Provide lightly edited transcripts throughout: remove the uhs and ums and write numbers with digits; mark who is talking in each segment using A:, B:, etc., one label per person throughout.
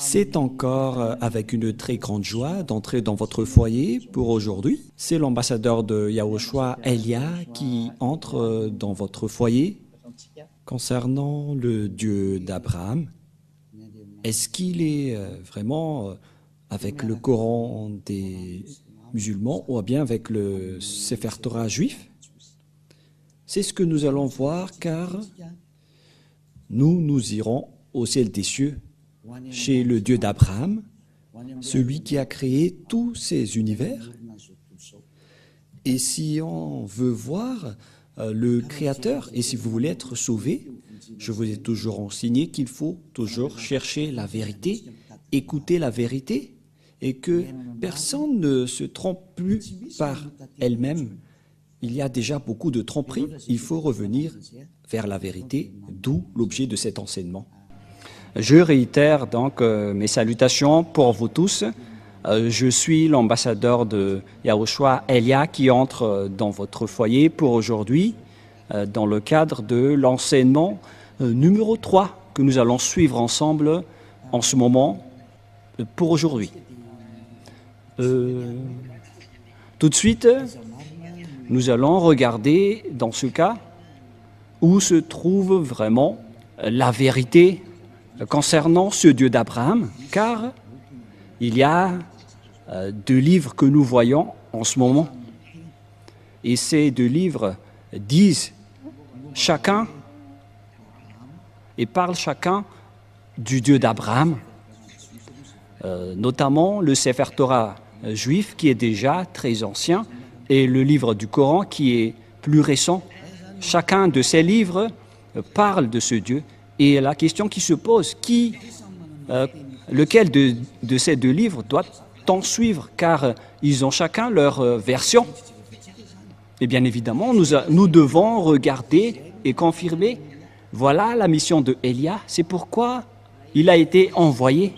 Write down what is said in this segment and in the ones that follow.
A: C'est encore avec une très grande joie d'entrer dans votre foyer pour aujourd'hui. C'est l'ambassadeur de Yahushua, Elia, qui entre dans votre foyer concernant le Dieu d'Abraham. Est-ce qu'il est vraiment avec le Coran des musulmans ou bien avec le Sefer Torah juif? C'est ce que nous allons voir car nous irons au ciel des cieux chez le Dieu d'Abraham, celui qui a créé tous ces univers. Et si on veut voir le Créateur, et si vous voulez être sauvé, je vous ai toujours enseigné qu'il faut toujours chercher la vérité, écouter la vérité, et que personne ne se trompe plus par elle-même. Il y a déjà beaucoup de tromperies, il faut revenir vers la vérité, d'où l'objet de cet enseignement. Je réitère donc mes salutations pour vous tous. Je suis l'ambassadeur de Yahushua, Elia, qui entre dans votre foyer pour aujourd'hui, dans le cadre de l'enseignement numéro 3 que nous allons suivre ensemble en ce moment pour aujourd'hui. Tout de suite, nous allons regarder dans ce cas où se trouve vraiment la vérité concernant ce Dieu d'Abraham, car il y a deux livres que nous voyons en ce moment. Et ces deux livres disent chacun et parlent chacun du Dieu d'Abraham, notamment le Sefer Torah juif qui est déjà très ancien et le livre du Coran qui est plus récent. Chacun de ces livres parle de ce Dieu. Et la question qui se pose, lequel de ces deux livres doit-on suivre? Car ils ont chacun leur version. Et bien évidemment, nous devons regarder et confirmer. Voilà la mission de Elia, c'est pourquoi il a été envoyé.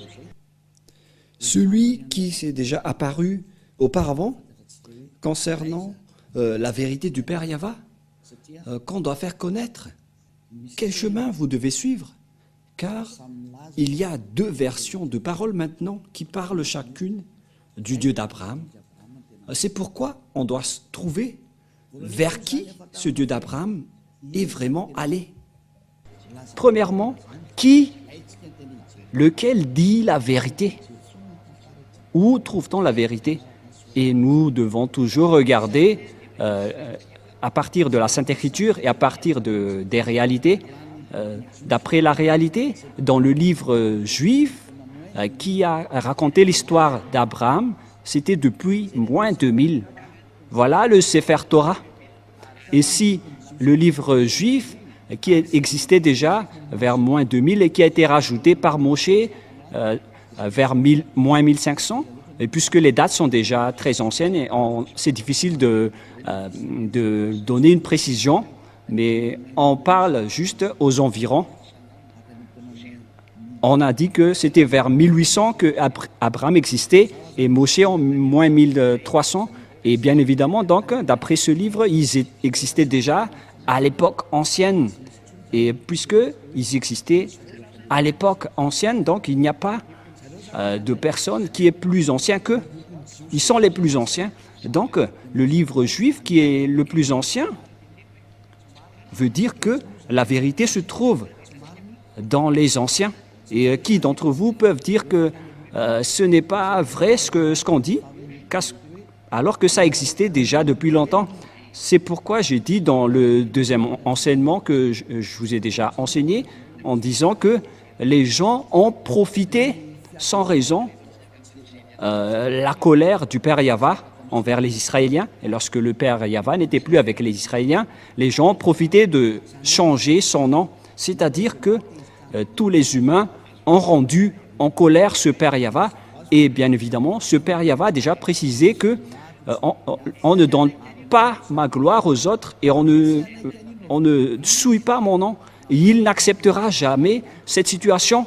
A: Celui qui s'est déjà apparu auparavant concernant la vérité du Père Yahva, qu'on doit faire connaître. Quel chemin vous devez suivre? Car il y a deux versions de paroles maintenant qui parlent chacune du Dieu d'Abraham. C'est pourquoi on doit trouver vers qui ce Dieu d'Abraham est vraiment allé. Premièrement, lequel dit la vérité? Où trouve-t-on la vérité? Et nous devons toujours regarder à partir de la Sainte Écriture et à partir des réalités. D'après la réalité, dans le livre juif qui a raconté l'histoire d'Abraham, c'était depuis moins 2000. Voilà le Sefer Torah. Et si le livre juif qui existait déjà vers moins 2000 et qui a été rajouté par Moshe vers moins 1500, et puisque les dates sont déjà très anciennes, et c'est difficile de donner une précision, mais on parle juste aux environs. On a dit que c'était vers 1800 que Abraham existait et Moshe en moins 1300. Et bien évidemment, donc, d'après ce livre, ils existaient déjà à l'époque ancienne. Et puisqu'ils existaient à l'époque ancienne, donc il n'y a pas de personne qui est plus ancien qu'eux. Ils sont les plus anciens. Donc, le livre juif qui est le plus ancien veut dire que la vérité se trouve dans les anciens. Et qui d'entre vous peuvent dire que ce n'est pas vrai ce qu'on dit, alors que ça existait déjà depuis longtemps? C'est pourquoi j'ai dit dans le deuxième enseignement que je vous ai déjà enseigné, en disant que les gens ont profité sans raison la colère du Père Yahva envers les Israéliens. Et lorsque le Père Yahva n'était plus avec les Israéliens, les gens profitaient de changer son nom. C'est-à-dire que tous les humains ont rendu en colère ce Père Yahva. Et bien évidemment, ce Père Yahva a déjà précisé que on ne donne pas ma gloire aux autres et on ne souille pas mon nom. Et il n'acceptera jamais cette situation.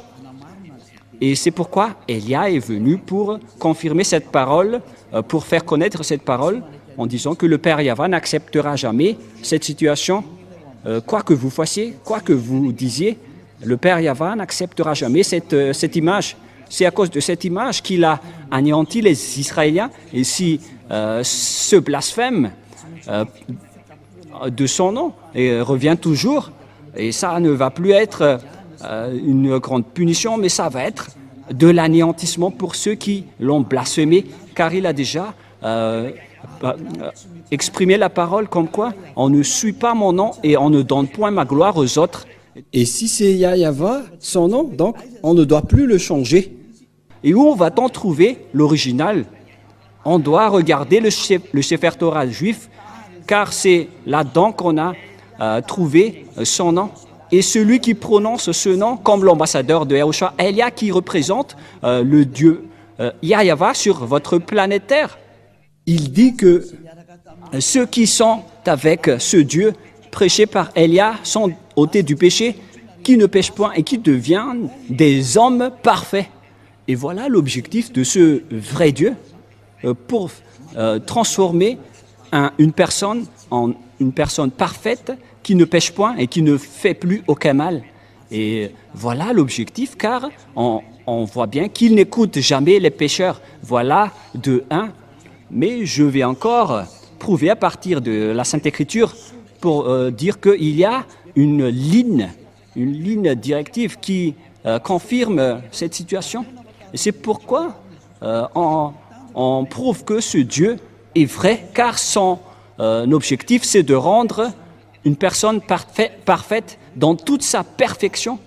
A: Et c'est pourquoi Elia est venu pour confirmer cette parole, pour faire connaître cette parole, en disant que le Père Yahva n'acceptera jamais cette situation. Quoi que vous fassiez, quoi que vous disiez, le Père Yahva n'acceptera jamais cette image. C'est à cause de cette image qu'il a anéanti les Israéliens. Et si ce blasphème de son nom et revient toujours, et ça ne va plus être une grande punition, mais ça va être de l'anéantissement pour ceux qui l'ont blasphémé, car il a déjà exprimé la parole comme quoi on ne suit pas mon nom et on ne donne point ma gloire aux autres.
B: Et si c'est Yahya son nom, donc on ne doit plus le changer.
A: Et où va-t-on trouver l'original? On doit regarder le Sefer Torah juif, car c'est là-dedans qu'on a trouvé son nom. Et celui qui prononce ce nom comme l'ambassadeur de Yahushua, Elia, qui représente le Dieu Yahya sur votre planète Terre. Il dit que ceux qui sont avec ce Dieu prêché par Elia sont ôtés du péché, qui ne pêchent point et qui deviennent des hommes parfaits. Et voilà l'objectif de ce vrai Dieu pour transformer une personne en une personne parfaite qui ne pêche point et qui ne fait plus aucun mal. Et voilà l'objectif, car on voit bien qu'il n'écoute jamais les pécheurs. Voilà de un. Mais je vais encore prouver à partir de la Sainte Écriture pour dire qu'il y a une ligne directive qui confirme cette situation. Et c'est pourquoi on prouve que ce Dieu est vrai, car son objectif, c'est de rendre une personne parfaite dans toute sa perfection.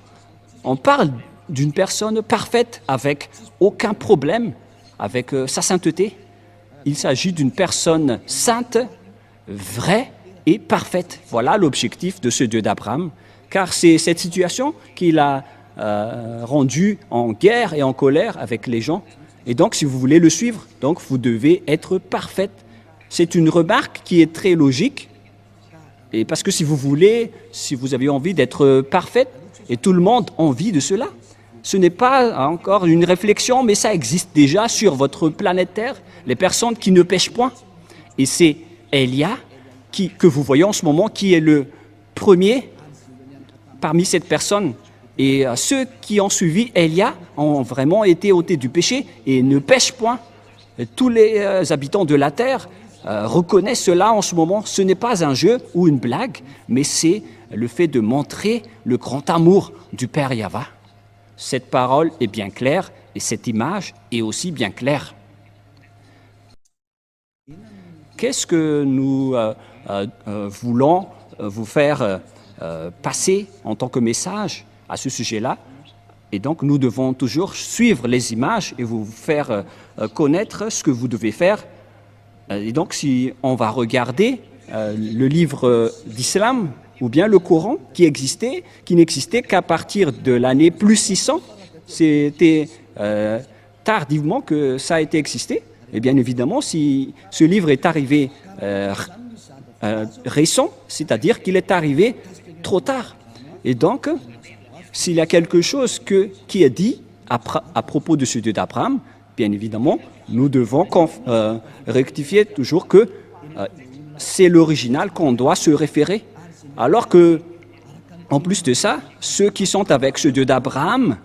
A: On parle d'une personne parfaite avec aucun problème, avec sa sainteté. Il s'agit d'une personne sainte, vraie et parfaite. Voilà l'objectif de ce Dieu d'Abraham, car c'est cette situation qu'il a rendue en guerre et en colère avec les gens. Et donc, si vous voulez le suivre, donc vous devez être parfaite. C'est une remarque qui est très logique. Et parce que si vous avez envie d'être parfaite, et tout le monde a envie de cela, ce n'est pas encore une réflexion, mais ça existe déjà sur votre planète Terre, les personnes qui ne pêchent point. Et c'est Elia que vous voyez en ce moment qui est le premier parmi cette personne. Et ceux qui ont suivi Elia ont vraiment été ôtés du péché et ne pêchent point. Et tous les habitants de la terre reconnaissent cela en ce moment. Ce n'est pas un jeu ou une blague, mais c'est le fait de montrer le grand amour du Père Yahva. Cette parole est bien claire et cette image est aussi bien claire. Qu'est-ce que nous voulons vous faire passer en tant que message à ce sujet-là? Et donc, nous devons toujours suivre les images et vous faire connaître ce que vous devez faire. Et donc, si on va regarder le livre d'Islam ou bien le Coran qui n'existait qu'à partir de l'année plus 600, c'était tardivement que ça a été existé. Et bien évidemment, si ce livre est arrivé récent, c'est-à-dire qu'il est arrivé trop tard. Et donc, s'il y a quelque chose qui est dit à propos de ce Dieu d'Abraham, bien évidemment, nous devons rectifier toujours que c'est l'original qu'on doit se référer. Alors que, en plus de ça, ceux qui sont avec ce Dieu d'Abraham,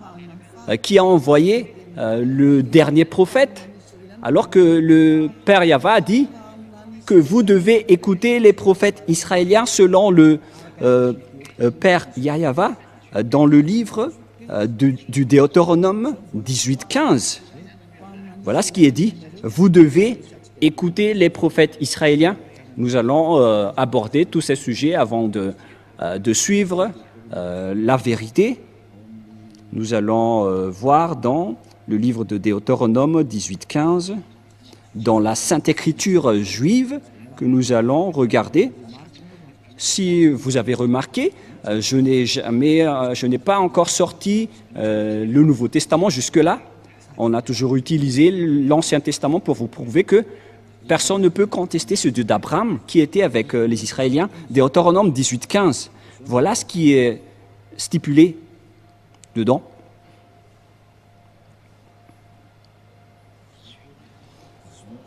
A: qui a envoyé le dernier prophète, alors que le Père Yahva a dit que vous devez écouter les prophètes israéliens selon le Père Yahva dans le livre du Deutéronome 18:15. Voilà ce qui est dit. Vous devez écouter les prophètes israéliens. Nous allons aborder tous ces sujets avant de suivre la vérité. Nous allons voir dans le livre de Deutéronome 18:15, dans la Sainte Écriture juive que nous allons regarder. Si vous avez remarqué, je n'ai pas encore sorti le Nouveau Testament jusque-là. On a toujours utilisé l'Ancien Testament pour vous prouver que personne ne peut contester ce Dieu d'Abraham qui était avec les Israéliens. Deutéronome 18:15. Voilà ce qui est stipulé dedans.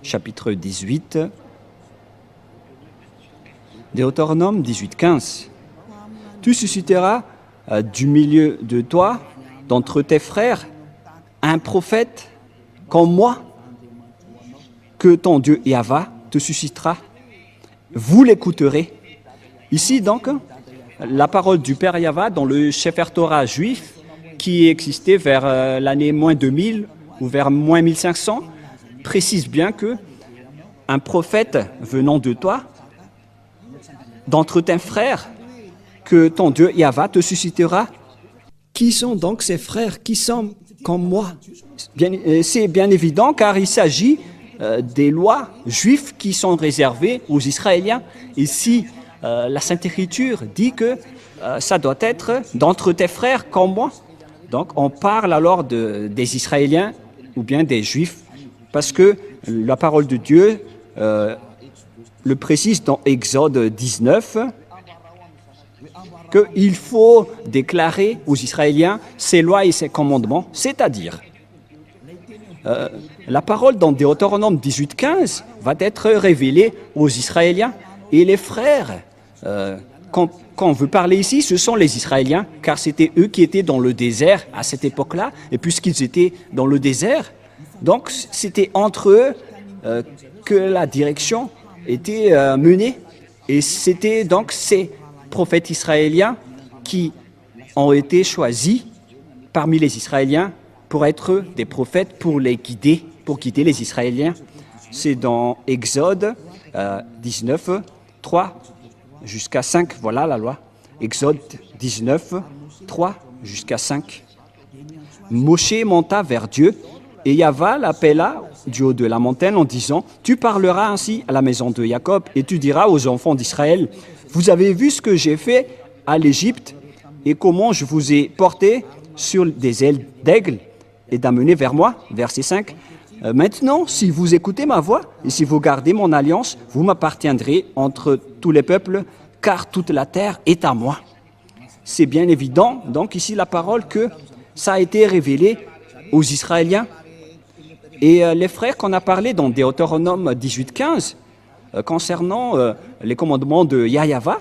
A: Chapitre 18. Deutéronome 18:15. Tu susciteras du milieu de toi, d'entre tes frères, un prophète comme moi que ton Dieu Yahva te suscitera. Vous l'écouterez. Ici donc, la parole du Père Yahva dans le Sefer Torah juif qui existait vers l'année moins 2000 ou vers moins 1500 précise bien que un prophète venant de toi, d'entre tes frères, que ton Dieu Yahva te suscitera.
B: Qui sont donc ces frères qui sont comme moi?
A: C'est bien évident car il s'agit des lois juives qui sont réservées aux Israéliens. Ici, la Sainte Écriture dit que ça doit être d'entre tes frères comme moi. Donc on parle alors des Israéliens ou bien des Juifs parce que la parole de Dieu le précise dans Exode 19 qu'il faut déclarer aux Israéliens ses lois et ses commandements, c'est-à-dire la parole dans Deutéronome 18:15 va être révélée aux Israéliens et les frères. Quand on veut parler ici, ce sont les Israéliens, car c'était eux qui étaient dans le désert à cette époque-là, et puisqu'ils étaient dans le désert, donc c'était entre eux que la direction était menée, et c'était donc ces prophètes israéliens qui ont été choisis parmi les Israéliens pour être des prophètes, pour les guider, pour guider les Israéliens. C'est dans Exode 19, 3 jusqu'à 5, voilà la loi. Exode 19, 3 jusqu'à 5. Moshe monta vers Dieu et Yahva l'appela du haut de la montagne en disant « Tu parleras ainsi à la maison de Jacob et tu diras aux enfants d'Israël, vous avez vu ce que j'ai fait à l'Égypte et comment je vous ai porté sur des ailes d'aigle et d'amener vers moi. » Verset 5. Maintenant, si vous écoutez ma voix et si vous gardez mon alliance, vous m'appartiendrez entre tous les peuples, car toute la terre est à moi. C'est bien évident, donc ici la parole que ça a été révélé aux Israéliens. Et les frères qu'on a parlé dans Deutéronome 18:15, concernant les commandements de Yahva,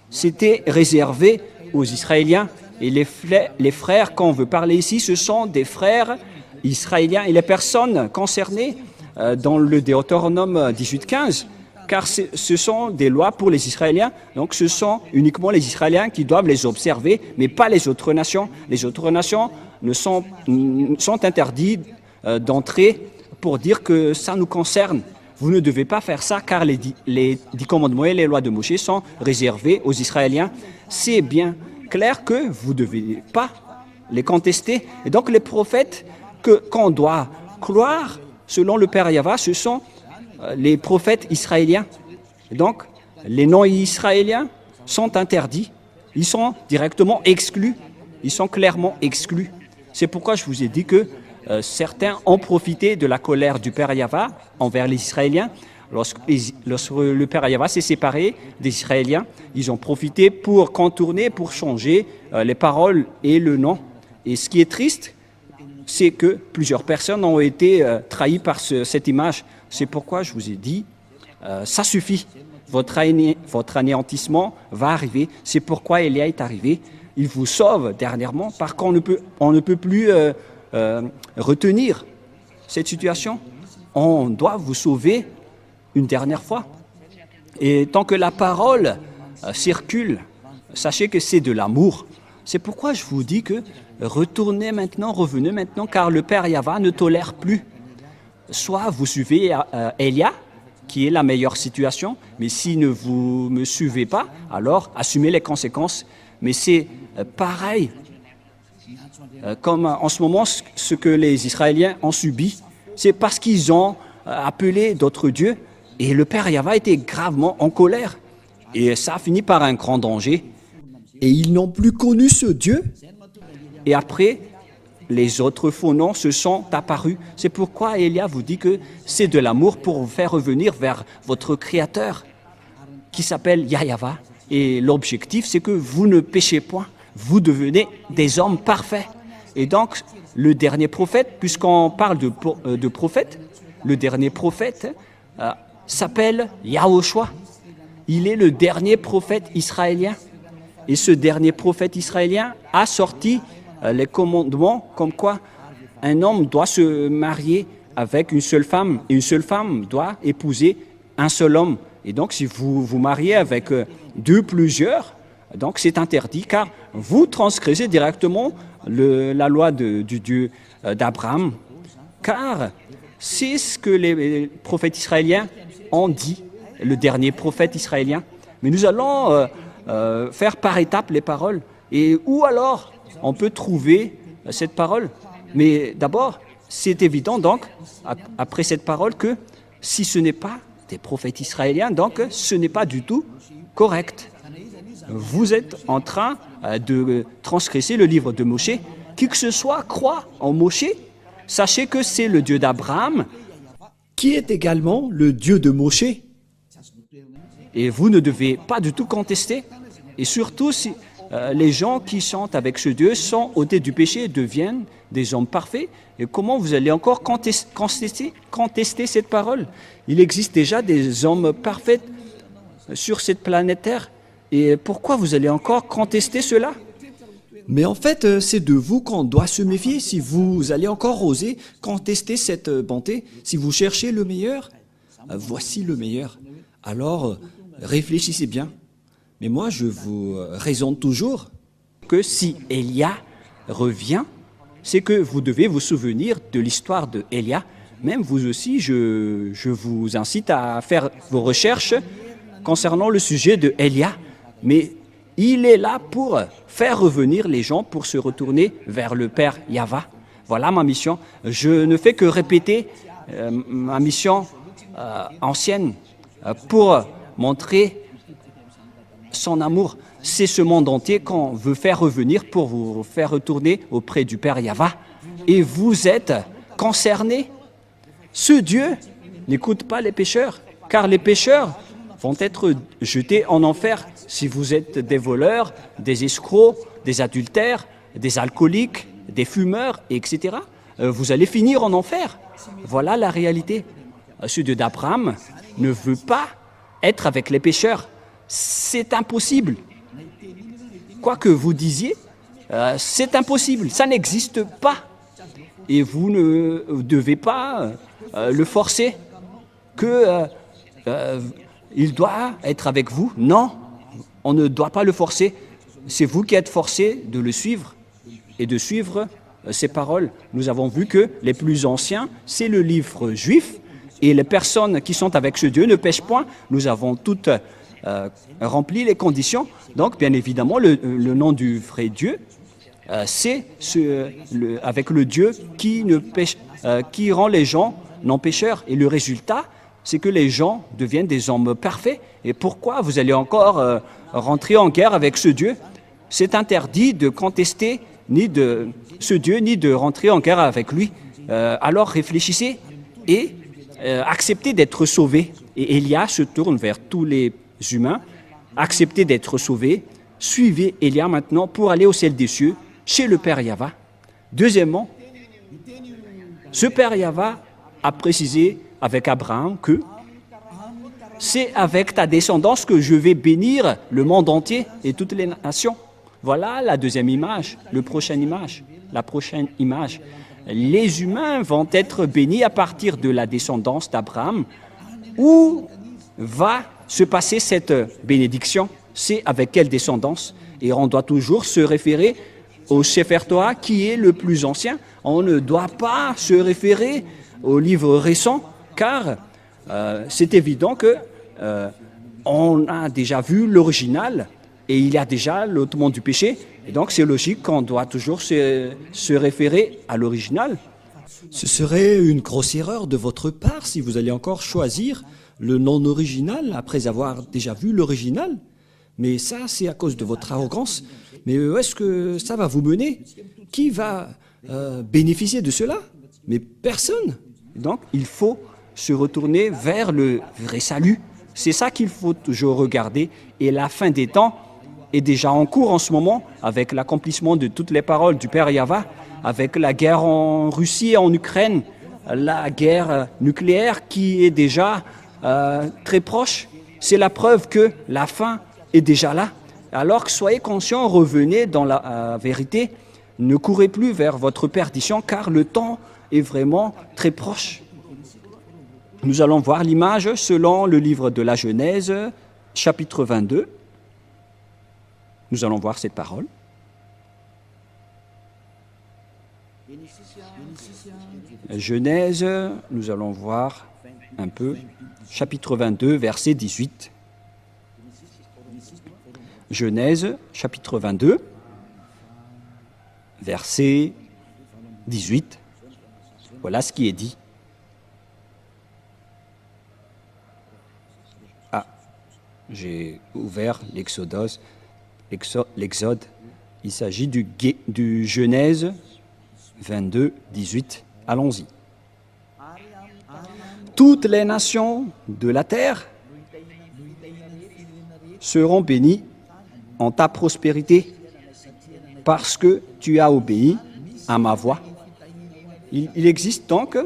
A: c'était réservé aux Israéliens. Et les frères qu'on veut parler ici, ce sont des frères israéliens et les personnes concernées dans le Deutéronome 18:15, car ce sont des lois pour les Israéliens, donc ce sont uniquement les Israéliens qui doivent les observer, mais pas les autres nations. Les autres nations sont interdites d'entrer pour dire que ça nous concerne. Vous ne devez pas faire ça, car les 10 commandements et les lois de Moïse sont réservés aux Israéliens. C'est bien clair que vous ne devez pas les contester. Et donc les prophètes qu'on doit croire, selon le Père Yahva, ce sont les prophètes israéliens. Et donc, les non-israéliens sont interdits. Ils sont directement exclus. Ils sont clairement exclus. C'est pourquoi je vous ai dit que certains ont profité de la colère du Père Yahva envers les Israéliens. Lorsque le Père Yahva s'est séparé des Israéliens, ils ont profité pour contourner, pour changer les paroles et le nom. Et ce qui est triste, c'est que plusieurs personnes ont été trahies par cette image. C'est pourquoi je vous ai dit, ça suffit. Votre anéantissement va arriver. C'est pourquoi Élia est arrivé. Il vous sauve dernièrement, parce qu'on ne peut plus retenir cette situation. On doit vous sauver une dernière fois. Et tant que la parole circule, sachez que c'est de l'amour. C'est pourquoi je vous dis que revenez maintenant, car le Père Yahva ne tolère plus. Soit vous suivez Élia, qui est la meilleure situation, mais si vous ne me suivez pas, alors assumez les conséquences. Mais c'est pareil, comme en ce moment, ce que les Israéliens ont subi, c'est parce qu'ils ont appelé d'autres dieux, et le Père Yahva était gravement en colère. Et ça a fini par un grand danger.
B: Et ils n'ont plus connu ce Dieu.
A: Et après, les autres faux noms se sont apparus. C'est pourquoi Élia vous dit que c'est de l'amour pour vous faire revenir vers votre Créateur, qui s'appelle Yahva. Et l'objectif, c'est que vous ne péchez point. Vous devenez des hommes parfaits. Et donc, le dernier prophète, puisqu'on parle de prophète, le dernier prophète s'appelle Yahushua. Il est le dernier prophète israélien. Et ce dernier prophète israélien a sorti les commandements comme quoi un homme doit se marier avec une seule femme et une seule femme doit épouser un seul homme. Et donc, si vous vous mariez avec plusieurs, donc c'est interdit car vous transgressez directement la loi du Dieu d'Abraham. Car c'est ce que les prophètes israéliens ont dit, le dernier prophète israélien. Mais nous allons faire par étapes les paroles. Et où alors on peut trouver cette parole? Mais d'abord, c'est évident donc, après cette parole, que si ce n'est pas des prophètes israéliens, donc ce n'est pas du tout correct. Vous êtes en train de transgresser le livre de Moshe. Qui que ce soit croit en Moshe, sachez que c'est le Dieu d'Abraham,
B: qui est également le Dieu de Moshe.
A: Et vous ne devez pas du tout contester. Et surtout, si les gens qui chantent avec ce Dieu sont ôtés du péché et deviennent des hommes parfaits. Et comment vous allez encore contester cette parole? Il existe déjà des hommes parfaits sur cette planète Terre. Et pourquoi vous allez encore contester cela?
B: Mais en fait, c'est de vous qu'on doit se méfier si vous allez encore oser contester cette bonté. Si vous cherchez le meilleur, voici le meilleur. Alors, réfléchissez bien. Mais moi, je vous raisonne toujours
A: que si Élia revient, c'est que vous devez vous souvenir de l'histoire de Élia. Même vous aussi, je vous incite à faire vos recherches concernant le sujet de Élia. Mais il est là pour faire revenir les gens, pour se retourner vers le Père Yahva. Voilà ma mission. Je ne fais que répéter ma mission ancienne pour montrer son amour. C'est ce monde entier qu'on veut faire revenir pour vous faire retourner auprès du Père Yahva. Et vous êtes concernés. Ce Dieu n'écoute pas les pécheurs, car les pécheurs vont être jetés en enfer. Si vous êtes des voleurs, des escrocs, des adultères, des alcooliques, des fumeurs, etc., vous allez finir en enfer. Voilà la réalité. Ce Dieu d'Abraham ne veut pas être avec les pécheurs. C'est impossible. Quoi que vous disiez, c'est impossible. Ça n'existe pas. Et vous ne devez pas le forcer il doit être avec vous. Non, on ne doit pas le forcer. C'est vous qui êtes forcé de le suivre et de suivre ses paroles. Nous avons vu que les plus anciens, c'est le livre juif et les personnes qui sont avec ce Dieu ne pêchent point. Nous avons toutes rempli les conditions. Donc, bien évidemment, le nom du vrai Dieu, c'est avec le Dieu qui rend les gens non pécheurs. Et le résultat, c'est que les gens deviennent des hommes parfaits. Et pourquoi vous allez encore rentrer en guerre avec ce Dieu? C'est interdit de contester ni de ce Dieu, ni de rentrer en guerre avec lui. Alors réfléchissez et acceptez d'être sauvés. Et Élia se tourne vers tous les humains. Acceptez d'être sauvés. Suivez Élia maintenant pour aller au ciel des cieux, chez le Père Yahva. Deuxièmement, ce Père Yahva a précisé avec Abraham que c'est avec ta descendance que je vais bénir le monde entier et toutes les nations. Voilà la deuxième image, la prochaine image. Les humains vont être bénis à partir de la descendance d'Abraham. Où va se passer cette bénédiction? C'est avec quelle descendance? Et on doit toujours se référer au Sefer Torah qui est le plus ancien. On ne doit pas se référer au livre récent car c'est évident que on a déjà vu l'original et il y a déjà l'ôtement du péché. Et donc c'est logique qu'on doit toujours se référer à l'original.
B: Ce serait une grosse erreur de votre part si vous allez encore choisir le non original après avoir déjà vu l'original. Mais ça, c'est à cause de votre arrogance. Mais où est-ce que ça va vous mener? Qui va bénéficier de cela? Mais personne.
A: Donc il faut se retourner vers le vrai salut. C'est ça qu'il faut toujours regarder. Et la fin des temps est déjà en cours en ce moment avec l'accomplissement de toutes les paroles du Père Yahva, avec la guerre en Russie et en Ukraine, la guerre nucléaire qui est déjà très proche. C'est la preuve que la fin est déjà là. Alors que soyez conscients, revenez dans la vérité. ne courez plus vers votre perdition, car le temps est vraiment très proche. Nous allons voir l'image selon le livre de la Genèse, chapitre 22. Nous allons voir cette parole. Genèse, nous allons voir un peu, chapitre 22, verset 18. Genèse, chapitre 22, verset 18. Voilà ce qui est dit. Ah, j'ai ouvert l'Exode. Il s'agit du Genèse 22, 18. Allons-y. Toutes les nations de la terre seront bénies en ta prospérité parce que tu as obéi à ma voix. Il existe donc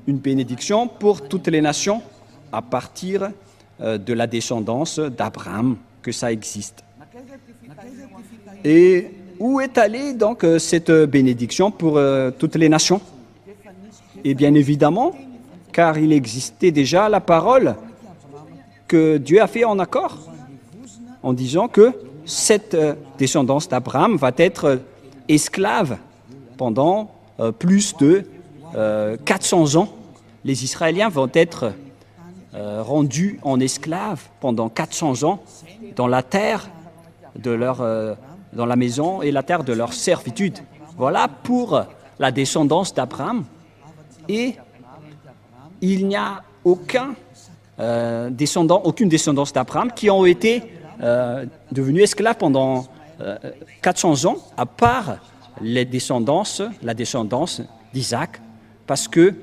A: une bénédiction pour toutes les nations à partir de la descendance d'Abraham, que ça existe. Et où est allée donc cette bénédiction pour toutes les nations? Et bien évidemment, car il existait déjà la parole que Dieu a fait en accord, en disant que cette descendance d'Abraham va être esclave pendant plus de 400 ans. Les Israéliens vont être rendus en esclaves pendant 400 ans dans la terre de dans la maison et la terre de leur servitude. Voilà pour la descendance d'Abraham. Et il n'y a aucune descendance d'Abraham qui ont été devenus esclaves pendant 400 ans, à part la descendance d'Isaac, parce que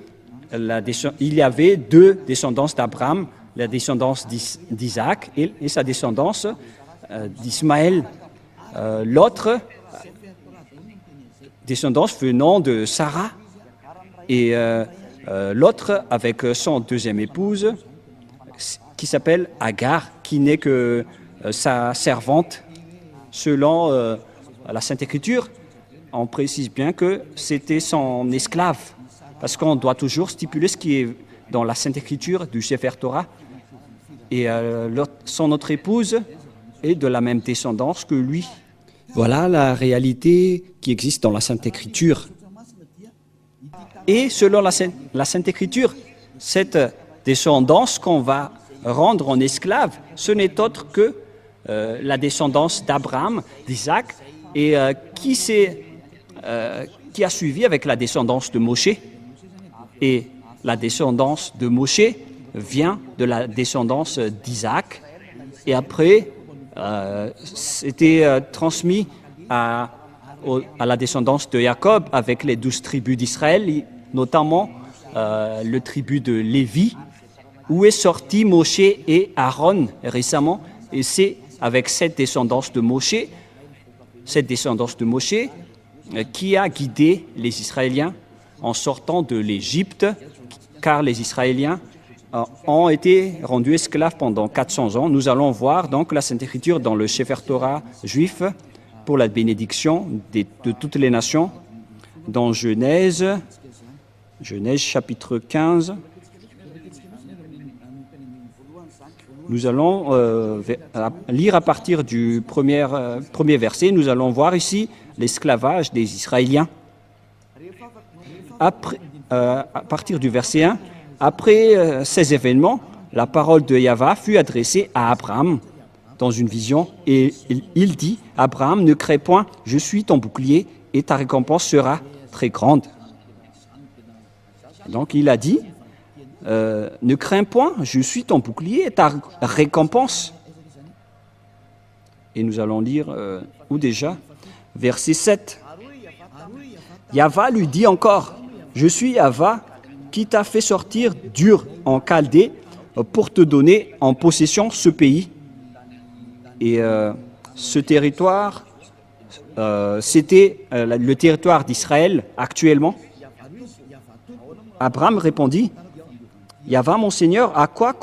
A: il y avait deux descendances d'Abraham, la descendance d'Isaac et sa descendance d'Ismaël. L'autre descendance venant de Sarah et l'autre avec son deuxième épouse qui s'appelle Agar, qui n'est que sa servante. Selon la Sainte Écriture, on précise bien que c'était son esclave, parce qu'on doit toujours stipuler ce qui est dans la Sainte Écriture du Sefer Torah. Et son autre épouse est de la même descendance que lui.
B: Voilà la réalité qui existe dans la Sainte Écriture.
A: Et selon la Sainte Écriture, cette descendance qu'on va rendre en esclave, ce n'est autre que la descendance d'Abraham, d'Isaac, et qui a suivi avec la descendance de Moshe. Et la descendance de Moshe vient de la descendance d'Isaac. Et après, c'était transmis à la descendance de Jacob avec les 12 tribus d'Israël, notamment le tribu de Lévi, où est sorti Moshe et Aaron récemment. Et c'est avec cette descendance de Moshe qui a guidé les Israéliens en sortant de l'Égypte, car les Israéliens ont été rendus esclaves pendant 400 ans. Nous allons voir donc la Sainte Écriture dans le Sefer Torah juif pour la bénédiction de toutes les nations, dans Genèse chapitre 15. Nous allons lire à partir du premier verset. Nous allons voir ici l'esclavage des Israéliens. À partir du verset 1, après ces événements, la parole de Yahva fut adressée à Abraham dans une vision, et il dit, « Abraham, ne crains point, je suis ton bouclier, et ta récompense sera très grande. » Donc il a dit, ne crains point, je suis ton bouclier et ta récompense. Et nous allons lire, où déjà? Verset 7. Yahva lui dit encore, je suis Yahva qui t'a fait sortir d'Ur en Chaldée pour te donner en possession ce pays. Et ce territoire, c'était le territoire d'Israël actuellement. Abraham répondit, Yahva, mon Seigneur, à quoi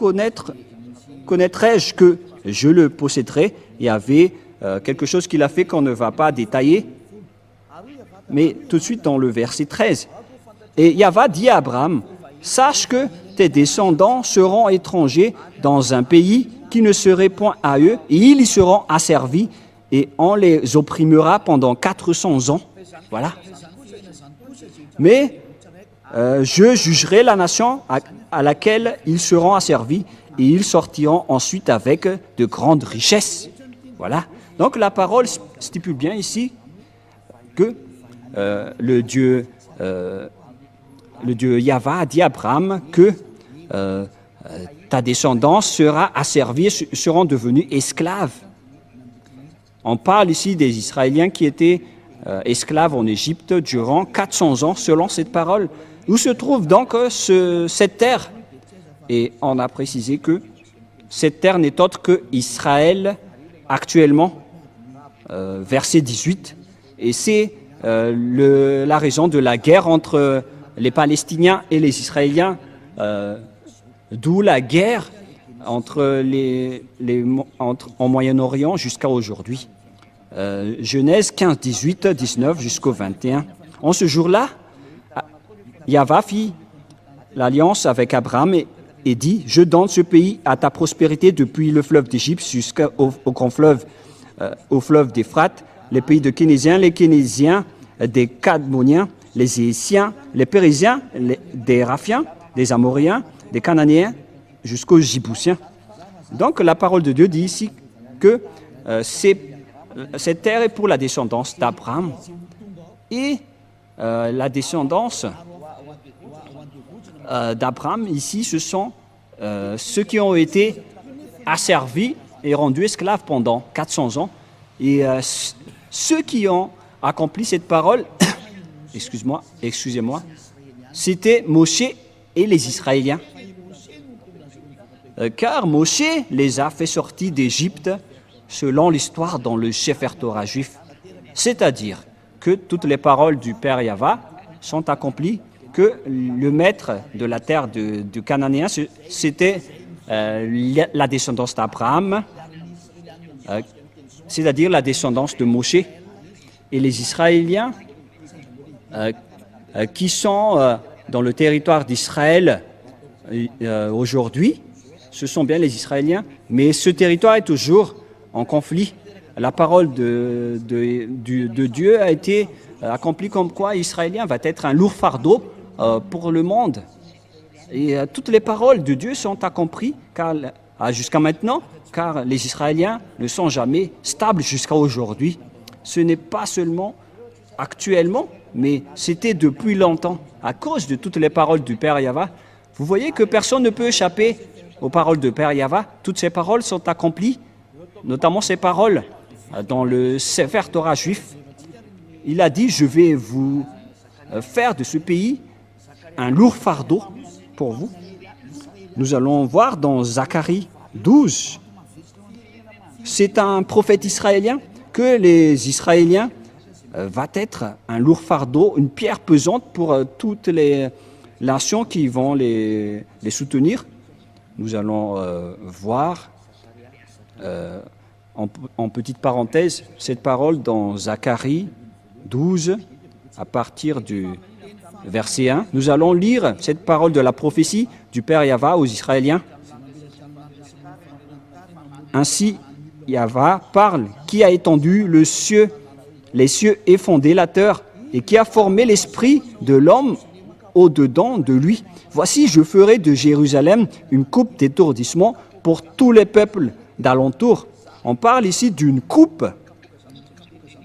A: connaîtrais-je que je le posséderai? Il y avait quelque chose qu'il a fait qu'on ne va pas détailler. mais tout de suite dans le verset 13. Et Yahva dit à Abraham, « Sache que tes descendants seront étrangers dans un pays qui ne serait point à eux, et ils y seront asservis, et on les opprimera pendant 400 ans. » Voilà. Mais je jugerai la nation à laquelle ils seront asservis, et ils sortiront ensuite avec de grandes richesses. Voilà. Donc la parole stipule bien ici que le Dieu Yahva a dit à Abraham que ta descendance sera asservie, seront devenus esclaves. On parle ici des Israéliens qui étaient esclaves en Égypte durant 400 ans, selon cette parole. Où se trouve donc cette terre? Et on a précisé que cette terre n'est autre que Israël actuellement, verset 18. Et c'est la raison de la guerre entre les Palestiniens et les Israéliens, d'où la guerre entre en Moyen-Orient jusqu'à aujourd'hui. Genèse 15, 18, 19 jusqu'au 21. En ce jour-là, Yahva fit l'alliance avec Abraham et dit, « Je donne ce pays à ta prospérité depuis le fleuve d'Égypte jusqu'au grand fleuve, au fleuve d'Éphrate, les pays de Kénésiens, les Kénésiens, des Cadmoniens, les Hésiens, les Périsiens, des Raphiens, des Amoréens, des Cananéens, jusqu'aux Jibousiens. » Donc la parole de Dieu dit ici que cette terre est pour la descendance d'Abraham. Et la descendance d'Abraham, ici, ce sont ceux qui ont été asservis et rendus esclaves pendant 400 ans. Et ceux qui ont accompli cette parole, excusez-moi, c'était Moshe et les Israéliens. Car Moshe les a fait sortir d'Égypte selon l'histoire dans le Sefer Torah juif. C'est-à-dire que toutes les paroles du Père Yahva sont accomplies, que le maître de la terre du Cananéen, c'était la descendance d'Abraham, c'est-à-dire la descendance de Moshe. Et les Israéliens qui sont dans le territoire d'Israël aujourd'hui, ce sont bien les Israéliens, mais ce territoire est toujours en conflit. La parole de Dieu a été accomplie comme quoi Israélien va être un lourd fardeau pour le monde. Et toutes les paroles de Dieu sont accomplies jusqu'à maintenant, car les Israéliens ne sont jamais stables jusqu'à aujourd'hui. Ce n'est pas seulement actuellement, mais c'était depuis longtemps, à cause de toutes les paroles du Père Yahva. Vous voyez que personne ne peut échapper aux paroles du Père Yahva. Toutes ces paroles sont accomplies, notamment ces paroles dans le Sefer Torah juif. Il a dit, je vais vous faire de ce pays un lourd fardeau pour vous. Nous allons voir dans Zacharie 12. C'est un prophète israélien que les Israéliens va être un lourd fardeau, une pierre pesante pour toutes les nations qui vont les soutenir. Nous allons voir en petite parenthèse cette parole dans Zacharie 12 à partir du verset 1. Nous allons lire cette parole de la prophétie du Père Yahva aux Israéliens. Ainsi, Yahva parle, qui a étendu les cieux et fondé la terre, et qui a formé l'esprit de l'homme au-dedans de lui. Voici, je ferai de Jérusalem une coupe d'étourdissement pour tous les peuples d'alentour. On parle ici d'une coupe,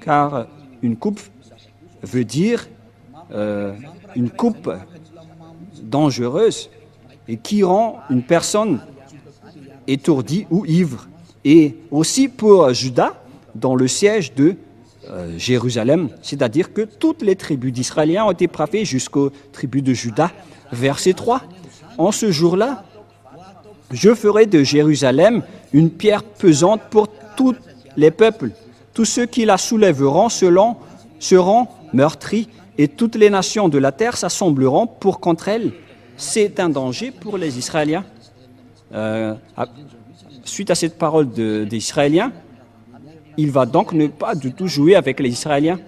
A: car une coupe veut dire une coupe dangereuse et qui rend une personne étourdie ou ivre. Et aussi pour Juda, dans le siège de Jérusalem, c'est-à-dire que toutes les tribus d'Israéliens ont été frappées jusqu'aux tribus de Juda. Verset 3, en ce jour-là, je ferai de Jérusalem une pierre pesante pour tous les peuples. Tous ceux qui la soulèveront seront meurtris et toutes les nations de la terre s'assembleront contre elle. C'est un danger pour les Israéliens. Suite à cette parole des Israéliens, il va donc ne pas du tout jouer avec les Israéliens.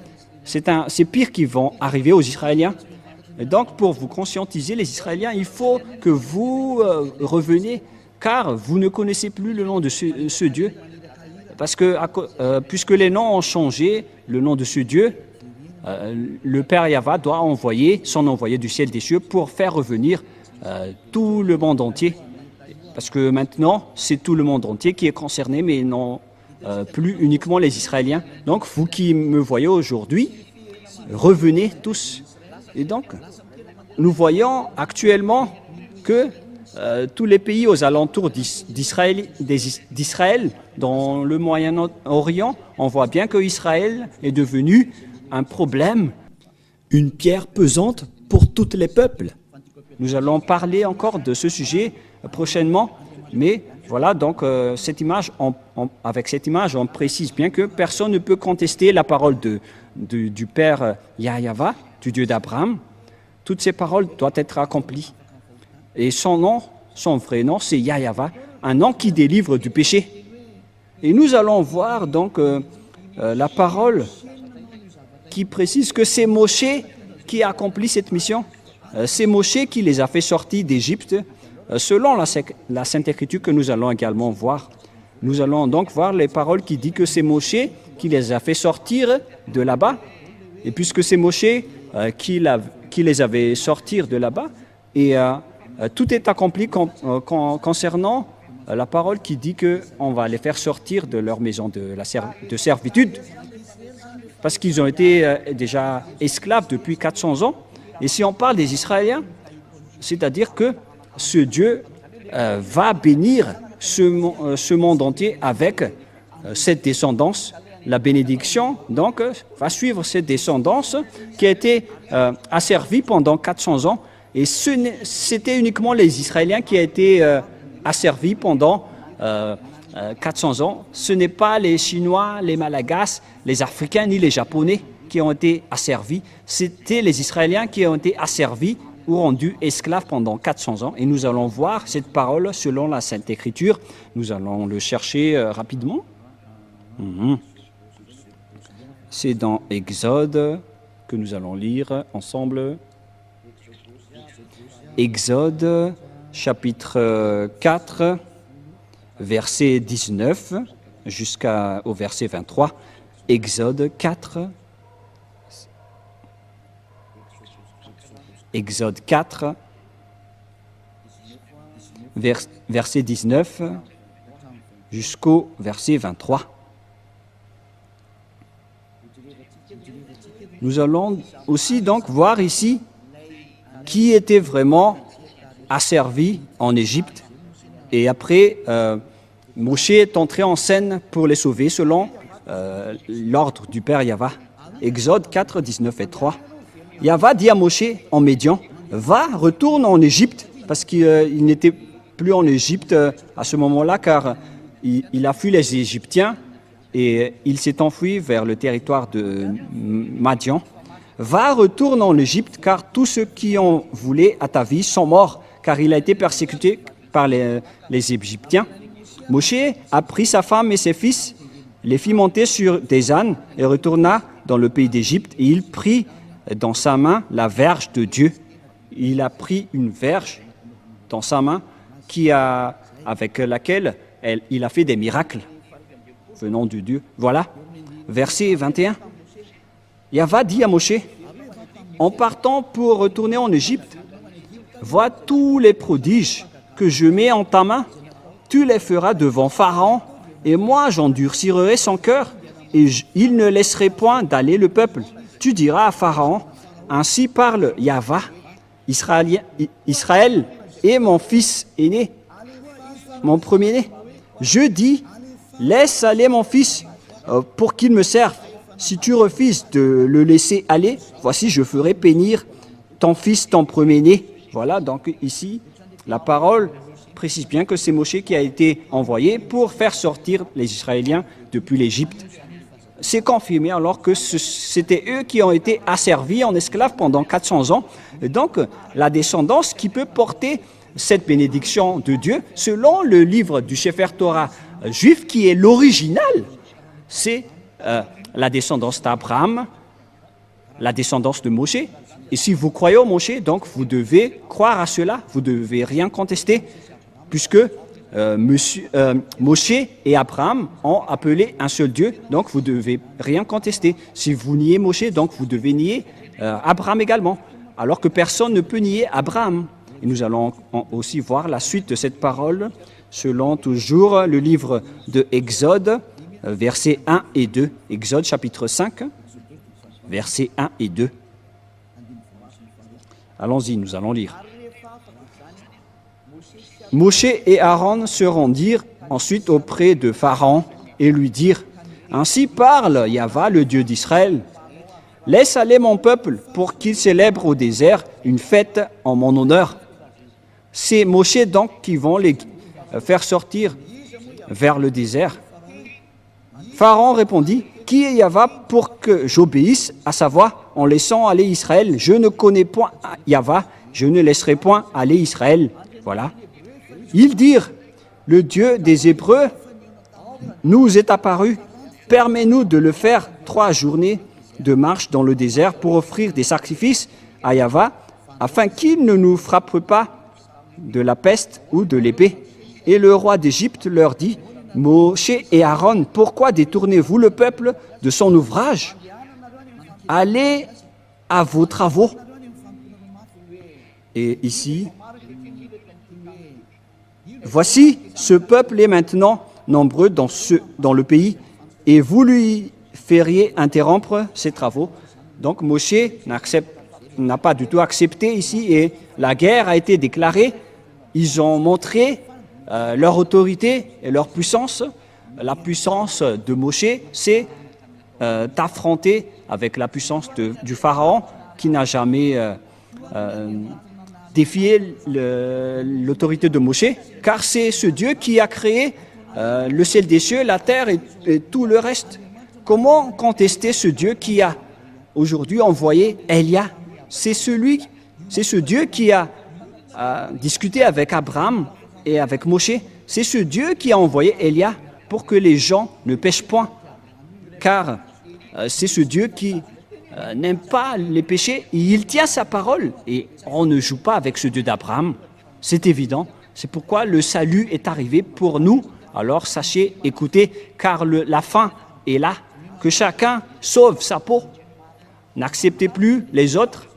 A: c'est pire qui vont arriver aux Israéliens. Et donc, pour vous conscientiser, les Israéliens, il faut que vous reveniez, car vous ne connaissez plus le nom de ce Dieu. Parce que, puisque les noms ont changé, le nom de ce Dieu, le Père Yahva doit envoyer son envoyé du ciel des cieux pour faire revenir tout le monde entier. Parce que maintenant, c'est tout le monde entier qui est concerné, mais non plus uniquement les Israéliens. Donc, vous qui me voyez aujourd'hui, revenez tous. Et donc, nous voyons actuellement que tous les pays aux alentours d'Israël, dans le Moyen-Orient, on voit bien que Israël est devenu un problème.
B: Une pierre pesante pour tous les peuples.
A: Nous allons parler encore de ce sujet prochainement, mais voilà, donc avec cette image, on précise bien que personne ne peut contester la parole du Père Yahva, du Dieu d'Abraham. Toutes ces paroles doivent être accomplies. Et son vrai nom, c'est Yahva, un nom qui délivre du péché. Et nous allons voir donc la parole qui précise que c'est Moshe qui a accompli cette mission. C'est Moshe qui les a fait sortir d'Égypte, selon la Sainte Écriture que nous allons également voir. Nous allons donc voir les paroles qui disent que c'est Moshe qui les a fait sortir de là-bas. Et puisque c'est Moshe qui les avait sortis de là-bas, et tout est accompli concernant la parole qui dit qu'on va les faire sortir de leur maison de servitude, parce qu'ils ont été déjà esclaves depuis 400 ans. Et si on parle des Israéliens, c'est-à-dire que ce Dieu va bénir ce monde entier avec cette descendance. La bénédiction, donc, va suivre cette descendance qui a été asservie pendant 400 ans. Et c'était uniquement les Israéliens qui ont été asservis pendant 400 ans. Ce n'est pas les Chinois, les Malagasy, les Africains ni les Japonais qui ont été asservis. C'était les Israéliens qui ont été asservis ou rendus esclaves pendant 400 ans. Et nous allons voir cette parole selon la Sainte Écriture. Nous allons le chercher rapidement. C'est dans Exode que nous allons lire ensemble. Exode, chapitre 4, verset 19 jusqu'au verset 23. Exode 4. Exode 4, verset 19 jusqu'au verset 23. Nous allons aussi donc voir ici qui était vraiment asservi en Égypte. Et après, Moshe est entré en scène pour les sauver selon l'ordre du Père Yahva. Exode 4, 19 et 3. Yahva dit à Moshe en Médian, va, retourne en Égypte, parce qu'il n'était plus en Égypte à ce moment-là, car il a fui les Égyptiens et il s'est enfui vers le territoire de Madian. Va, retourne en Égypte, car tous ceux qui en voulaient à ta vie sont morts, car il a été persécuté par les Égyptiens. Moshe a pris sa femme et ses fils, les fit monter sur des ânes et retourna dans le pays d'Égypte, et il prit dans sa main la verge de Dieu. Il a pris une verge dans sa main avec laquelle il a fait des miracles venant de Dieu. Voilà, verset 21. Yahva dit à Moshe, en partant pour retourner en Égypte, vois tous les prodiges que je mets en ta main, tu les feras devant Pharaon, et moi j'endurcirai son cœur, et il ne laisserait point d'aller le peuple. Tu diras à Pharaon, ainsi parle Yahva, Israël est mon fils aîné, mon premier-né. Je dis, laisse aller mon fils pour qu'il me serve. Si tu refuses de le laisser aller, voici je ferai périr ton fils, ton premier-né. Voilà, donc ici, la parole précise bien que c'est Moshe qui a été envoyé pour faire sortir les Israéliens depuis l'Égypte. C'est confirmé alors que c'était eux qui ont été asservis en esclaves pendant 400 ans. Et donc, la descendance qui peut porter cette bénédiction de Dieu, selon le livre du Sefer Torah juif, qui est l'original, c'est la descendance d'Abraham, la descendance de Moshe. Et si vous croyez au Moshe, donc vous devez croire à cela, vous ne devez rien contester, puisque Moshe et Abraham ont appelé un seul Dieu, donc vous ne devez rien contester. Si vous niez Moshe, donc vous devez nier Abraham également, alors que personne ne peut nier Abraham. Et nous allons aussi voir la suite de cette parole, selon toujours le livre de Exode, versets 1 et 2. Exode chapitre 5, versets 1 et 2. Allons-y, nous allons lire. Moshe et Aaron se rendirent ensuite auprès de Pharaon et lui dirent « Ainsi parle Yahva, le Dieu d'Israël. Laisse aller mon peuple pour qu'il célèbre au désert une fête en mon honneur. » C'est Moshe donc qui vont les faire sortir vers le désert. Pharaon répondit « Qui est Yahva pour que j'obéisse à sa voix en laissant aller Israël? Je ne connais point Yahva, je ne laisserai point aller Israël. » Voilà. Ils dirent, le Dieu des Hébreux nous est apparu, permets-nous de le faire 3 journées de marche dans le désert pour offrir des sacrifices à Yahva, afin qu'il ne nous frappe pas de la peste ou de l'épée. Et le roi d'Égypte leur dit, Moshe et Aaron, pourquoi détournez-vous le peuple de son ouvrage? Allez à vos travaux. Et ici, voici, ce peuple est maintenant nombreux dans le pays, et vous lui feriez interrompre ses travaux. Donc Moshe n'a pas du tout accepté ici, et la guerre a été déclarée. Ils ont montré leur autorité et leur puissance. La puissance de Moshe, c'est d'affronter avec la puissance du Pharaon, qui n'a jamais défier l'autorité de Moshe, car c'est ce Dieu qui a créé le ciel des cieux, la terre et tout le reste. Comment contester ce Dieu qui a aujourd'hui envoyé Élia? C'est ce Dieu qui a discuté avec Abraham et avec Moshe. C'est ce Dieu qui a envoyé Élia pour que les gens ne pêchent point, car c'est ce Dieu qui n'aime pas les péchés, il tient sa parole, et on ne joue pas avec ce Dieu d'Abraham, c'est évident. C'est pourquoi le salut est arrivé pour nous. Alors sachez, écoutez, car la fin est là, que chacun sauve sa peau. N'acceptez plus les autres,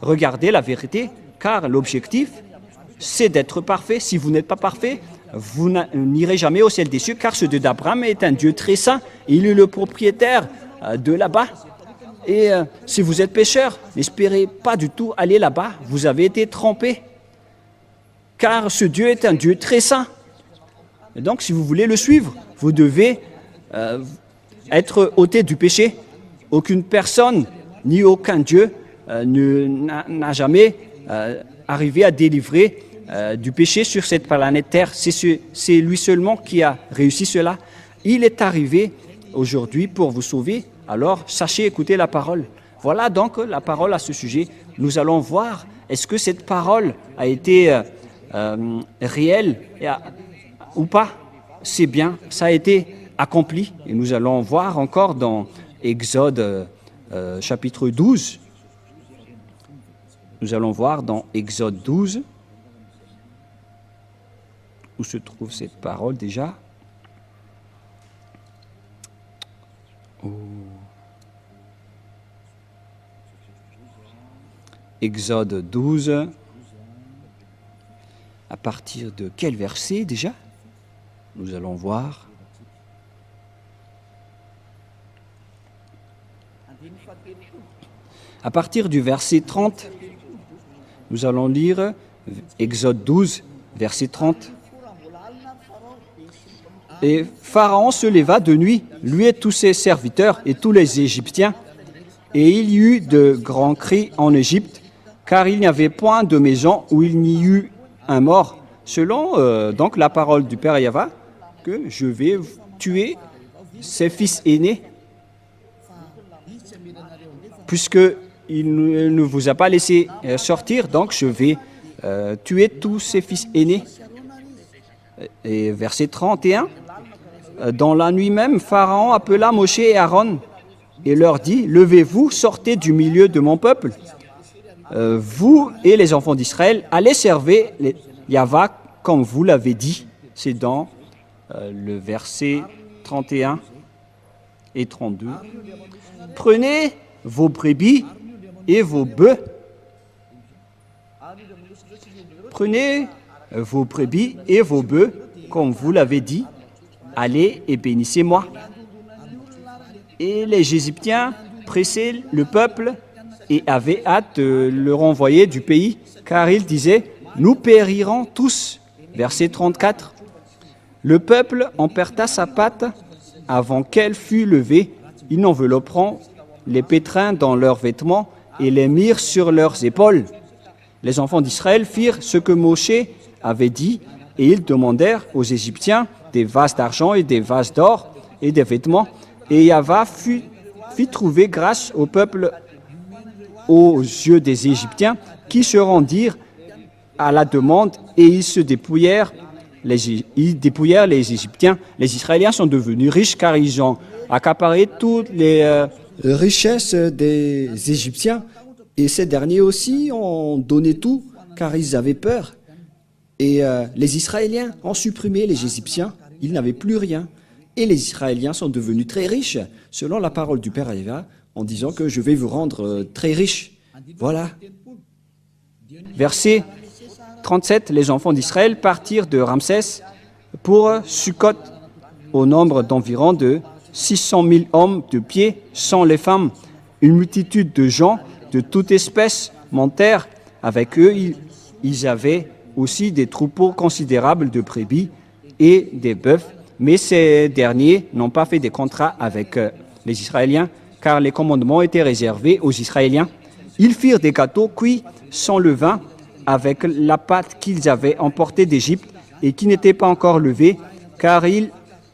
A: regardez la vérité, car l'objectif, c'est d'être parfait. Si vous n'êtes pas parfait, vous n'irez jamais au ciel des cieux, car ce Dieu d'Abraham est un Dieu très saint, il est le propriétaire de là-bas. Et si vous êtes pécheur, n'espérez pas du tout aller là-bas, vous avez été trompé, car ce Dieu est un Dieu très saint. Et donc, si vous voulez le suivre, vous devez être ôté du péché. Aucune personne, ni aucun Dieu n'a jamais arrivé à délivrer du péché sur cette planète Terre. C'est lui seulement qui a réussi cela. Il est arrivé aujourd'hui pour vous sauver. Alors, sachez écouter la parole. Voilà donc la parole à ce sujet. Nous allons voir, est-ce que cette parole a été réelle ou pas? C'est bien, ça a été accompli. Et nous allons voir encore dans Exode chapitre 12. Nous allons voir dans Exode 12, où se trouve cette parole déjà. Exode 12, à partir de quel verset déjà? Nous allons voir. À partir du verset 30, nous allons lire Exode 12, verset 30. Et Pharaon se leva de nuit, lui et tous ses serviteurs et tous les Égyptiens, et il y eut de grands cris en Égypte, car il n'y avait point de maison où il n'y eut un mort, selon donc la parole du Père Yahva, que je vais tuer ses fils aînés, puisqu'il ne vous a pas laissé sortir, donc je vais tuer tous ses fils aînés. Et verset 31, dans la nuit même, Pharaon appela Moshe et Aaron et leur dit, « Levez-vous, sortez du milieu de mon peuple. Vous et les enfants d'Israël, allez servir Yahvé comme vous l'avez dit. » C'est dans le verset 31 et 32. « Prenez vos brebis et vos bœufs. Prenez vos brebis et vos bœufs, comme vous l'avez dit. Allez et bénissez-moi. » Et les Égyptiens pressaient le peuple et avaient hâte de le renvoyer du pays, car ils disaient, « Nous périrons tous. » Verset 34. Le peuple emporta sa pâte avant qu'elle fût levée. Ils envelopperont les pétrins dans leurs vêtements et les mirent sur leurs épaules. Les enfants d'Israël firent ce que Moïse avait dit, et ils demandèrent aux Égyptiens des vases d'argent et des vases d'or et des vêtements. Et Yahvé fit trouver grâce au peuple aux yeux des Égyptiens, qui se rendirent à la demande, et ils se dépouillèrent. Ils dépouillèrent les Égyptiens. Les Israéliens sont devenus riches car ils ont accaparé toutes les
B: richesses des Égyptiens. Et ces derniers aussi ont donné tout car ils avaient peur. Et les Israéliens ont supprimé les Égyptiens. Ils n'avaient plus rien. Et les Israéliens sont devenus très riches, selon la parole du Père Yahvé, en disant que je vais vous rendre très riches. Voilà.
A: Verset 37, les enfants d'Israël partirent de Ramsès pour Sukkot, au nombre d'environ de 600 000 hommes de pied, sans les femmes. Une multitude de gens de toute espèce montèrent avec eux. Ils avaient aussi des troupeaux considérables de brebis et des bœufs. Mais ces derniers n'ont pas fait des contrats avec les Israéliens, car les commandements étaient réservés aux Israéliens. Ils firent des gâteaux cuits sans levain, avec la pâte qu'ils avaient emportée d'Égypte et qui n'était pas encore levée, car ils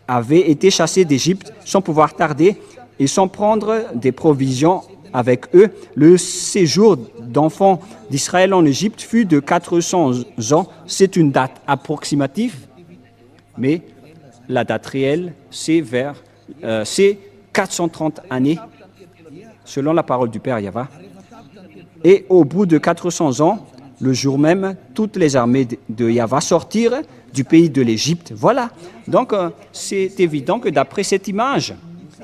A: avaient été chassés d'Égypte sans pouvoir tarder et sans prendre des provisions avec eux. Le séjour d'enfants d'Israël en Égypte fut de 400 ans. C'est une date approximative, mais la date réelle, c'est 430 années, selon la parole du Père Yahvé. Et au bout de 400 ans, le jour même, toutes les armées de Yahvé sortirent du pays de l'Égypte. Voilà. Donc, c'est évident que d'après cette image,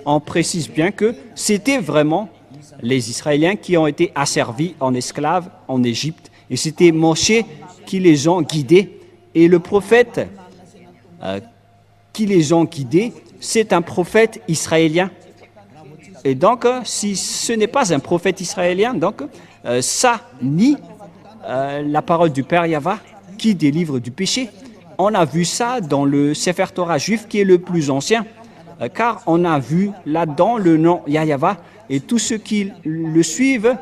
A: on précise bien que c'était vraiment les Israéliens qui ont été asservis en esclaves en Égypte. Et c'était Moïse qui les ont guidés. Et le prophète qui les ont guidés, c'est un prophète israélien. Et donc, si ce n'est pas un prophète israélien, donc ça nie la parole du Père Yahvé qui délivre du péché. On a vu ça dans le Sefer Torah juif qui est le plus ancien, car on a vu là-dedans le nom Yahvé, et tous ceux qui le suivent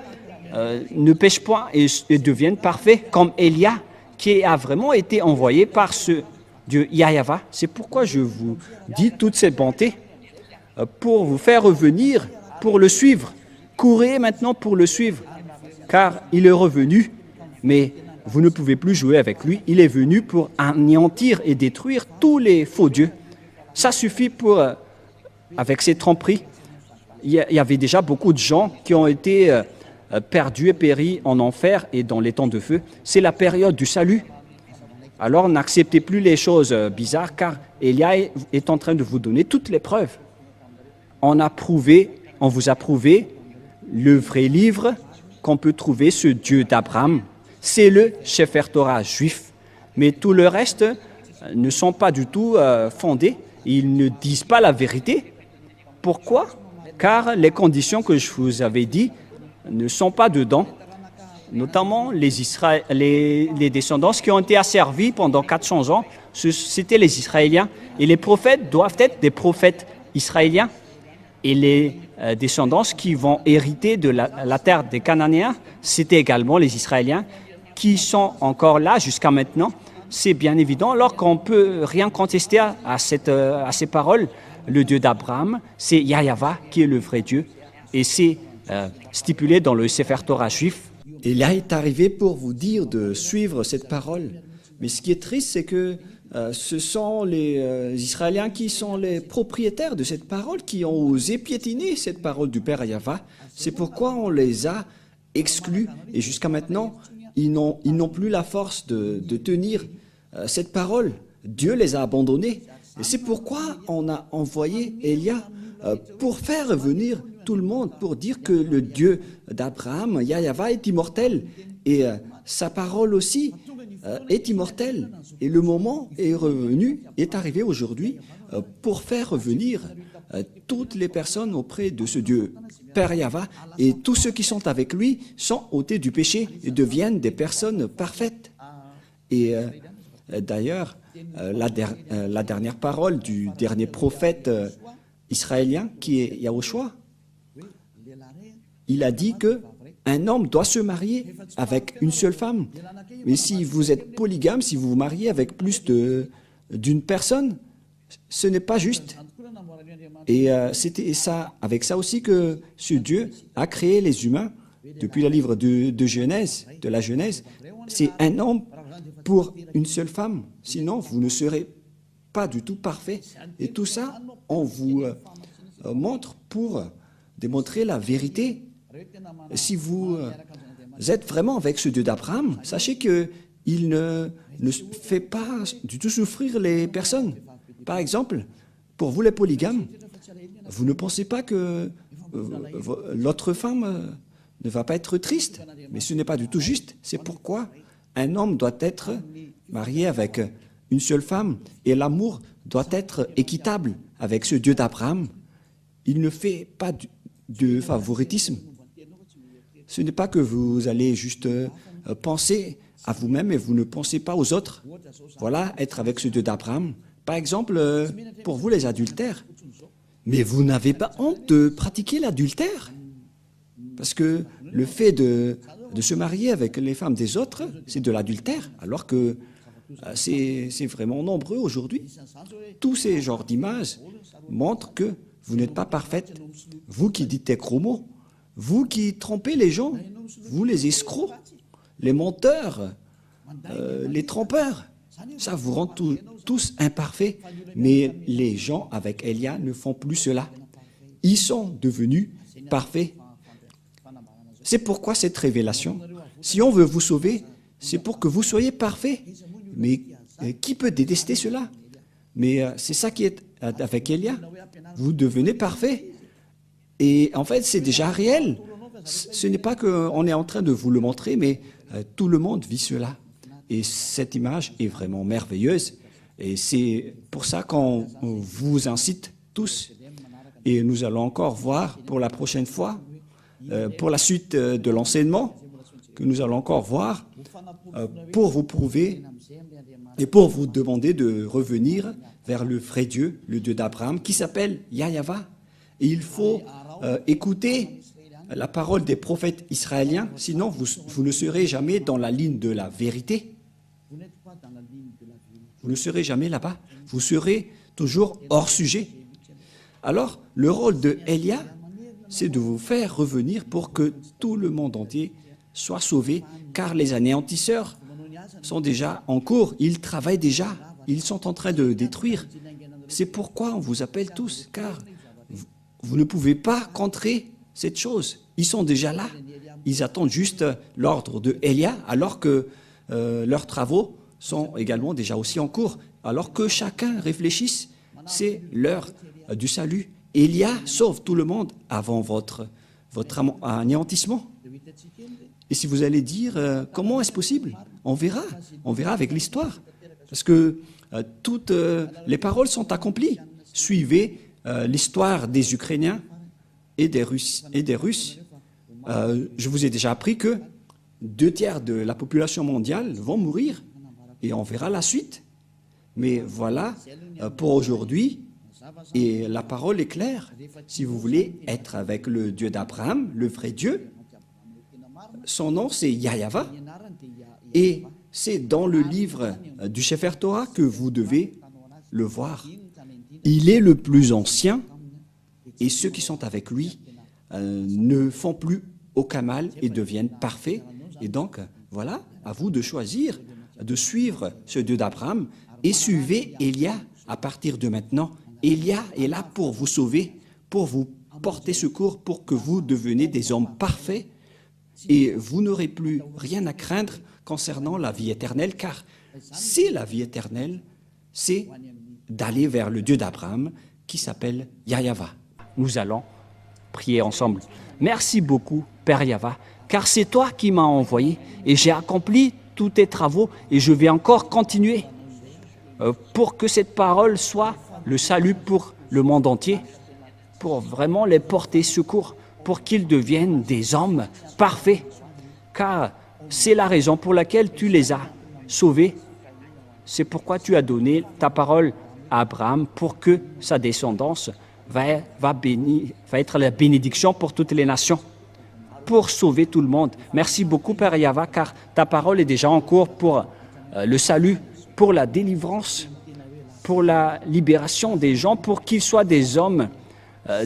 A: ne pêchent point et deviennent parfaits, comme Élia, qui a vraiment été envoyé par ce Dieu Yahvé. C'est pourquoi je vous dis toute cette bonté, pour vous faire revenir, pour le suivre. Courez maintenant pour le suivre, car il est revenu, mais vous ne pouvez plus jouer avec lui. Il est venu pour anéantir et détruire tous les faux dieux. Ça suffit pour, avec ces tromperies. Il y avait déjà beaucoup de gens qui ont été perdus et péris en enfer et dans les temps de feu. C'est la période du salut. Alors n'acceptez plus les choses bizarres, car Élia est en train de vous donner toutes les preuves. On vous a prouvé le vrai livre qu'on peut trouver, ce Dieu d'Abraham. C'est le Sefer Torah juif. Mais tout le reste ne sont pas du tout fondés. Ils ne disent pas la vérité. Pourquoi? Car les conditions que je vous avais dit ne sont pas dedans. Notamment les descendants qui ont été asservis pendant 400 ans, c'était les Israéliens. Et les prophètes doivent être des prophètes israéliens. Et les descendants qui vont hériter de la terre des Cananéens, c'était également les Israéliens qui sont encore là jusqu'à maintenant. C'est bien évident, alors qu'on ne peut rien contester à ces paroles. Le Dieu d'Abraham, c'est Yahvé qui est le vrai Dieu. Et c'est stipulé dans le Sefer Torah juif.
B: Et là est arrivé pour vous dire de suivre cette parole. Mais ce qui est triste, c'est que ce sont les Israéliens qui sont les propriétaires de cette parole, qui ont osé piétiner cette parole du Père Yahva. C'est pourquoi on les a exclus. Et jusqu'à maintenant, ils n'ont plus la force de tenir cette parole. Dieu les a abandonnés. Et c'est pourquoi on a envoyé Élia pour faire revenir tout le monde, pour dire que le Dieu d'Abraham, Yahva, est immortel. Et sa parole aussi est immortelle. Et le moment est revenu, est arrivé aujourd'hui pour faire revenir toutes les personnes auprès de ce Dieu, Père Yahva, et tous ceux qui sont avec lui sont ôtés du péché et deviennent des personnes parfaites. Et d'ailleurs, la dernière parole du dernier prophète israélien, qui est Yahushua, il a dit que un homme doit se marier avec une seule femme. Mais si vous êtes polygame, si vous vous mariez avec plus d'une personne, ce n'est pas juste. Et c'était ça, avec ça aussi que ce Dieu a créé les humains depuis le livre de Genèse, de la Genèse. C'est un homme pour une seule femme. Sinon, vous ne serez pas du tout parfait. Et tout ça, on vous montre pour démontrer la vérité. Si vous êtes vraiment avec ce Dieu d'Abraham, sachez qu'il ne fait pas du tout souffrir les personnes. Par exemple, pour vous les polygames, vous ne pensez pas que l'autre femme ne va pas être triste, mais ce n'est pas du tout juste. C'est pourquoi un homme doit être marié avec une seule femme et l'amour doit être équitable avec ce Dieu d'Abraham. Il ne fait pas de favoritisme. Ce n'est pas que vous allez juste penser à vous-même et vous ne pensez pas aux autres. Voilà, être avec ce Dieu d'Abraham. Par exemple, pour vous les adultères. Mais vous n'avez pas honte de pratiquer l'adultère? Parce que le fait de se marier avec les femmes des autres, c'est de l'adultère, alors que c'est vraiment nombreux aujourd'hui. Tous ces genres d'images montrent que vous n'êtes pas parfaite. Vous qui dites des gros mots, vous qui trompez les gens, vous les escrocs, les menteurs, les trompeurs, ça vous rend tous imparfaits. Mais les gens avec Élia ne font plus cela. Ils sont devenus parfaits. C'est pourquoi cette révélation, si on veut vous sauver, c'est pour que vous soyez parfaits. Mais qui peut détester cela? Mais c'est ça qui est avec Élia. Vous devenez parfait. Et en fait, c'est déjà réel. Ce n'est pas qu'on est en train de vous le montrer, mais tout le monde vit cela. Et cette image est vraiment merveilleuse. Et c'est pour ça qu'on vous incite tous. Et nous allons encore voir pour la prochaine fois, pour la suite de l'enseignement, que nous allons encore voir, pour vous prouver et pour vous demander de revenir vers le vrai Dieu, le Dieu d'Abraham, qui s'appelle Yahva. Et il faut écouter la parole des prophètes israéliens, sinon vous ne serez jamais dans la ligne de la vérité. Vous ne serez jamais là-bas. Vous serez toujours hors sujet. Alors, le rôle de Élia, c'est de vous faire revenir pour que tout le monde entier soit sauvé, car les anéantisseurs sont déjà en cours. Ils travaillent déjà. Ils sont en train de détruire. C'est pourquoi on vous appelle tous, car vous ne pouvez pas contrer cette chose. Ils sont déjà là. Ils attendent juste l'ordre de Élia, alors que leurs travaux sont également déjà aussi en cours. Alors que chacun réfléchisse, c'est l'heure du salut. Élia sauve tout le monde avant votre anéantissement. Et si vous allez dire, comment est-ce possible? On verra avec l'histoire. Parce que toutes les paroles sont accomplies. Suivez l'histoire des Ukrainiens et des Russes. Je vous ai déjà appris que 2/3 de la population mondiale vont mourir et on verra la suite. Mais voilà pour aujourd'hui, et la parole est claire. Si vous voulez être avec le Dieu d'Abraham, le vrai Dieu, son nom c'est Yahva, et c'est dans le livre du Sefer Torah que vous devez le voir. Il est le plus ancien, et ceux qui sont avec lui ne font plus aucun mal et deviennent parfaits. Et donc, voilà, à vous de choisir, de suivre ce Dieu d'Abraham et suivez Élia à partir de maintenant. Élia est là pour vous sauver, pour vous porter secours, pour que vous deveniez des hommes parfaits et vous n'aurez plus rien à craindre concernant la vie éternelle, car c'est la vie éternelle, c'est d'aller vers le Dieu d'Abraham qui s'appelle Yahweh.
A: Nous allons prier ensemble. Merci beaucoup, Père Yahweh, car c'est toi qui m'as envoyé et j'ai accompli tous tes travaux et je vais encore continuer pour que cette parole soit le salut pour le monde entier, pour vraiment les porter secours, pour qu'ils deviennent des hommes parfaits, car c'est la raison pour laquelle tu les as sauvés. C'est pourquoi tu as donné ta parole à Abraham pour que sa descendance va être la bénédiction pour toutes les nations, pour sauver tout le monde. Merci beaucoup, Père Yahweh, car ta parole est déjà en cours pour le salut, pour la délivrance, pour la libération des gens, pour qu'ils soient des hommes,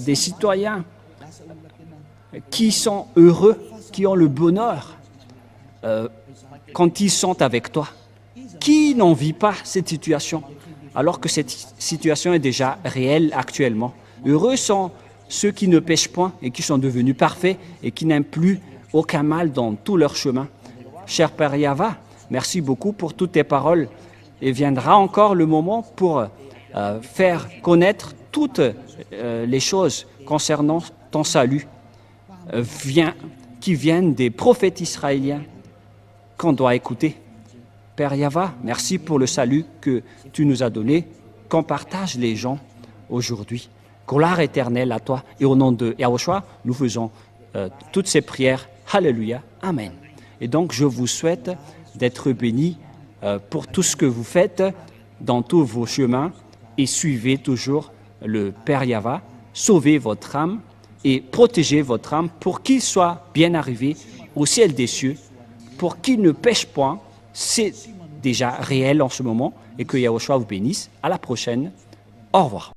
A: des citoyens qui sont heureux, qui ont le bonheur quand ils sont avec toi. Qui n'en vit pas cette situation, alors que cette situation est déjà réelle actuellement? Heureux sont ceux qui ne pêchent point et qui sont devenus parfaits et qui n'aiment plus aucun mal dans tout leur chemin. Cher Père Yahweh, merci beaucoup pour toutes tes paroles. Et viendra encore le moment pour faire connaître toutes les choses concernant ton salut qui viennent des prophètes israéliens qu'on doit écouter. Père Yahweh, merci pour le salut que tu nous as donné, qu'on partage les gens aujourd'hui. Gloire éternelle à toi. Et au nom de Yahushua, nous faisons toutes ces prières. Alléluia. Amen. Et donc, je vous souhaite d'être bénis pour tout ce que vous faites dans tous vos chemins et suivez toujours le Père Yahweh. Sauvez votre âme et protégez votre âme pour qu'il soit bien arrivé au ciel des cieux, pour qu'il ne pêche point. C'est déjà réel en ce moment et que Yahushua vous bénisse. À la prochaine. Au revoir.